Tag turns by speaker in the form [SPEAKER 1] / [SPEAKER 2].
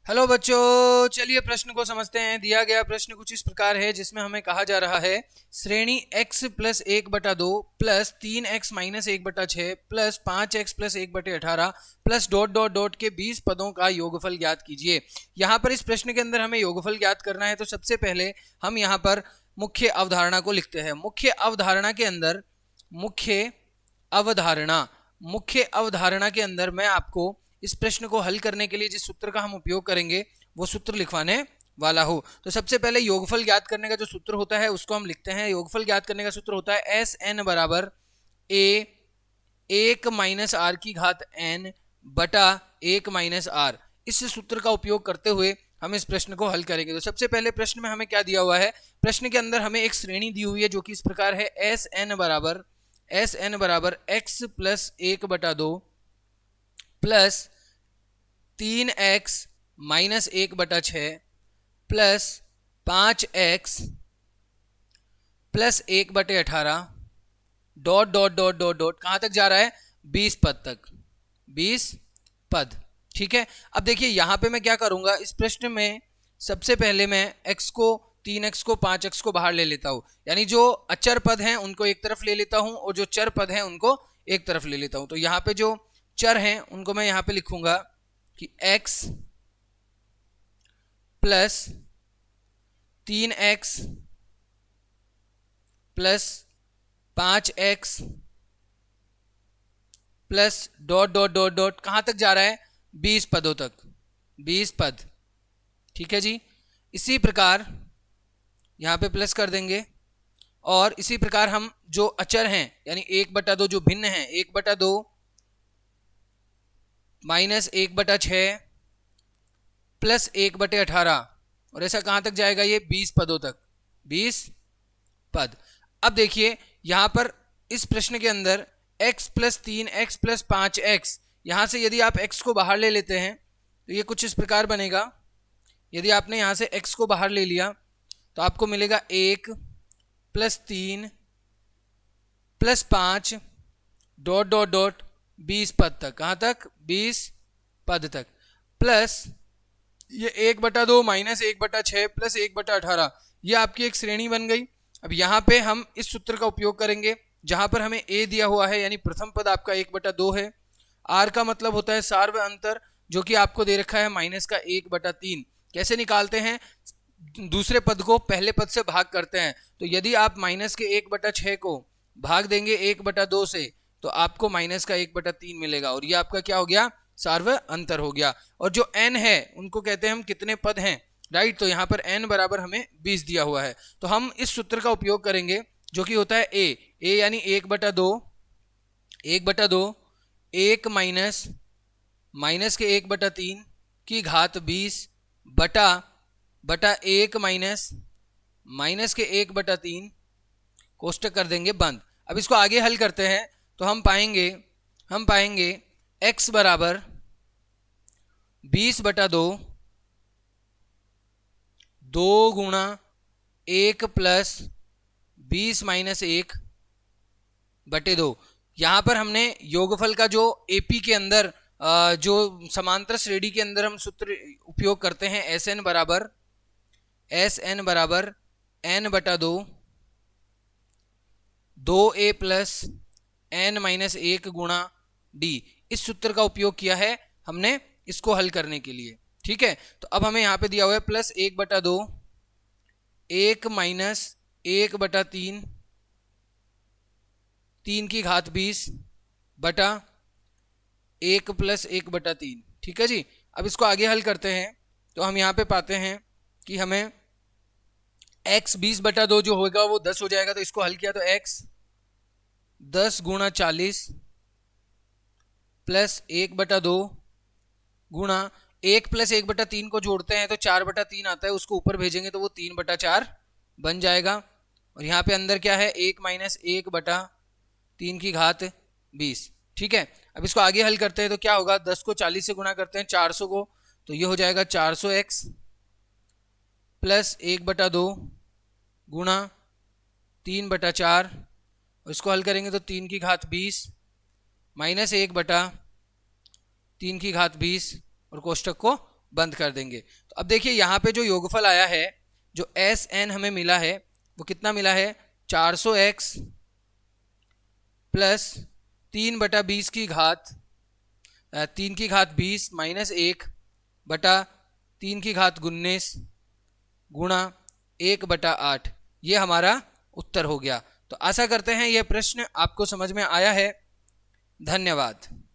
[SPEAKER 1] Hello बच्चों, चलिए प्रश्न को समझते हैं। दिया गया प्रश्न कुछ इस प्रकार है जिसमें हमें कहा जा रहा है श्रेणी x plus 1/2 plus 3x minus 1/6 plus 5x plus 1/18 plus dot dot dot के 20 पदों का योगफल ज्ञात कीजिए। यहाँ पर इस प्रश्न के अंदर हमें योगफल ज्ञात करना है, तो सबसे पहले हम यहाँ पर मुख्य अवधारणा को लिखते हैं। मुख्य अवधारणा के अंदर मुख्य अवधारणा के अंदर मैं आपको इस प्रश्न को हल करने के लिए जिस सूत्र का हम उपयोग करेंगे वो सूत्र लिखवाने वाला हूं। तो सबसे पहले योगफल ज्ञात करने का जो सूत्र होता है उसको हम लिखते हैं। योगफल ज्ञात करने का सूत्र होता है एस एन बराबर ए 1 माइनस आर की घात एन बटा 1 माइनस आर। इस सूत्र का उपयोग करते हुए हम इस प्रश्न को हल करेंगे। तो सबसे पहले प्रश्न में हमें क्या दिया हुआ है, प्रश्न के अंदर हमें एक श्रेणी दी हुई है जो कि इस प्रकार है एस एन बराबर x plus 1/2 plus 3x minus 1/6 plus 5x plus 1/18 dot dot dot dot dot कहां तक जा रहा है, 20 पद तक, 20 पद। ठीक है, अब देखिए यहां पे मैं क्या करूंगा, इस प्रश्न में सबसे पहले मैं x को 3x को 5x को बाहर ले लेता हूं, यानी जो अचर पद हैं उनको एक तरफ ले लेता हूं और जो चर पद हैं उनको एक तरफ ले लेता हूं। तो यहाँ पे जो चर हैं उनको मैं यहाँ पे लिखूंगा कि x plus 3x plus 5x plus dot dot dot dot कहां तक जा रहा है, 20 पदों तक, 20 पद। ठीक है जी, इसी प्रकार यहां पे प्लस कर देंगे और इसी प्रकार हम जो अचर हैं यानी 1/2 जो भिन्न है, 1/2 माइनस 1/6 प्लस 1/18 और ऐसा कहां तक जाएगा, ये 20 पदों तक, 20 पद। अब देखिए यहां पर इस प्रश्न के अंदर x plus 3x plus 5x, यहां से यदि आप x को बाहर ले लेते हैं तो ये कुछ इस प्रकार बनेगा। यदि आपने यहां से x को बाहर ले लिया तो आपको मिलेगा 1 plus 3 plus 5 dot dot dot 20 पद तक, कहां तक, 20 पद तक, प्लस ये 1/2 माइनस 1/6 प्लस 1/18, ये आपकी एक श्रेणी बन गई। अब यहाँ पे हम इस सूत्र का उपयोग करेंगे जहां पर हमें a दिया हुआ है, यानी प्रथम पद आपका 1/2 है, r का मतलब होता है सार्व अंतर जो कि आपको दे रखा है माइनस का 1/3। कैसे निकालते हैं, दूसरे पद को पहले पद से भाग करते हैं। तो यदि आप माइनस के 1/6 को भाग देंगे 1/2 से तो आपको माइनस का 1/3 मिलेगा और ये आपका क्या हो गया, सार्व अंतर हो गया। और जो n है उनको कहते हैं हम कितने पद हैं, राइट। तो यहाँ पर n बराबर हमें 20 दिया हुआ है, तो हम इस सूत्र का उपयोग करेंगे जो कि होता है a यानी 1/2 1 माइनस के 1/3 की घात 20 बटा 1 माइनस के 1/3 कोष्टक कर देंगे बंद। अब इसको आगे हल करते हैं तो हम पाएंगे x बराबर 20/2 2 गुणा 1 प्लस 20 माइनस 1/2। यहां पर हमने योगफल का जो एपी के अंदर जो समांतर श्रेणी के अंदर हम सूत्र उपयोग करते हैं एस एन बराबर n/2 2a plus n minus 1 गुणा d, इस सूत्र का उपयोग किया है हमने इसको हल करने के लिए। ठीक है, तो अब हमें यहाँ पे दिया हुआ है प्लस 1/2 1 माइनस 1/3 3 की घात 20 बटा 1 प्लस 1/3। ठीक है जी, अब इसको आगे हल करते हैं तो हम यहाँ पे पाते हैं कि हमें x 20/2 जो होगा वो 10 हो जाएगा। तो इसको हल किया तो x 10 गुणा 40 प्लस 1/2 गुणा 1 प्लस 1/3 को जोड़ते हैं तो 4/3 आता है, उसको ऊपर भेजेंगे तो वो 3/4 बन जाएगा। और यहाँ पे अंदर क्या है, 1 माइनस 1/3 की घात 20। ठीक है, अब इसको आगे हल करते हैं तो क्या होगा, 10 को 40 से गुणा करते हैं 400 को, तो ये हो जाएगा 400x प्लस 1/2 गुणा 3/4 और इसको हल करेंगे तो 3 की घात 20 माइनस 1/3 की घात 20 और कोष्टक को बंद कर देंगे। तो अब देखिए यहाँ पे जो योगफल आया है, जो एस एन हमें मिला है, वो कितना मिला है, 400x प्लस 3/20 की घात 3 की घात 20 माइनस 1/3 की घात 19 गुणा 1/8। ये हमारा उत्तर हो गया। तो आशा करते हैं यह प्रश्न आपको समझ में आया है। धन्यवाद।